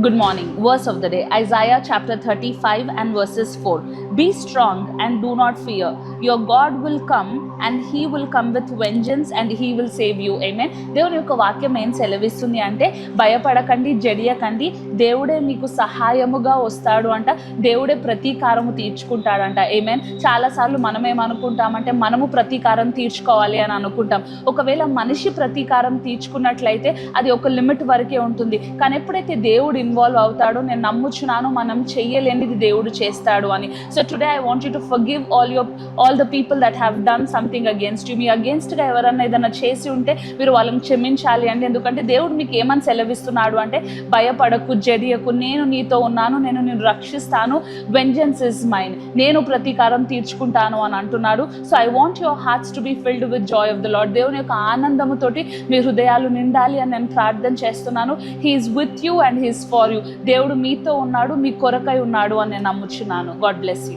Good morning. Verse of the day, Isaiah chapter 35 and verses 4. Be strong and do not fear. Your God will come and he will come with vengeance and he will save you. Amen. దేవుని యొక్క వాక్యం ఏం సెలవిస్తుంది అంటే, భయపడకండి, జడియకండి, దేవుడే మీకు సహాయముగా వస్తాడు అంట, దేవుడే ప్రతీకారము తీర్చుకుంటాడంట. ఆమేన్. చాలాసార్లు మనం ఏమనుకుంటామంటే, మనము ప్రతీకారం తీర్చుకోవాలి అని అనుకుంటాం. ఒకవేళ మనిషి ప్రతీకారం తీర్చుకున్నట్లయితే అది ఒక లిమిట్ వరకే ఉంటుంది. కానీ ఎప్పుడైతే దేవుడు ఇన్వాల్వ్ అవుతాడో, నేను నమ్ముచున్నాను మనం చెయ్యలేనిది దేవుడు చేస్తాడు అని. So today I want you to forgive all the people that have done something against you. మీ అగేన్స్ట్గా ఎవరన్నా ఏదైనా చేసి ఉంటే మీరు వాళ్ళని క్షమించాలి అండి. ఎందుకంటే దేవుడు మీకు ఏమని సెలవిస్తున్నాడు అంటే, భయపడకు, జడియకు, నేను నీతో ఉన్నాను, నేను నిన్ను రక్షిస్తాను, వెంజెన్స్ ఇస్ మైన్, నేను ప్రతీకారం తీర్చుకుంటాను అని అంటున్నాడు. So I want your hearts to be filled with joy of the Lord. దేవుని యొక్క ఆనందముతోటి మీ హృదయాలు నిండాలి అని నేను ప్రార్థన చేస్తున్నాను. He's with you and he's for you. దేవుడు మీతో ఉన్నాడు, మీ కొరకై ఉన్నాడు అని నేను నమ్ముచున్నాను. God bless you.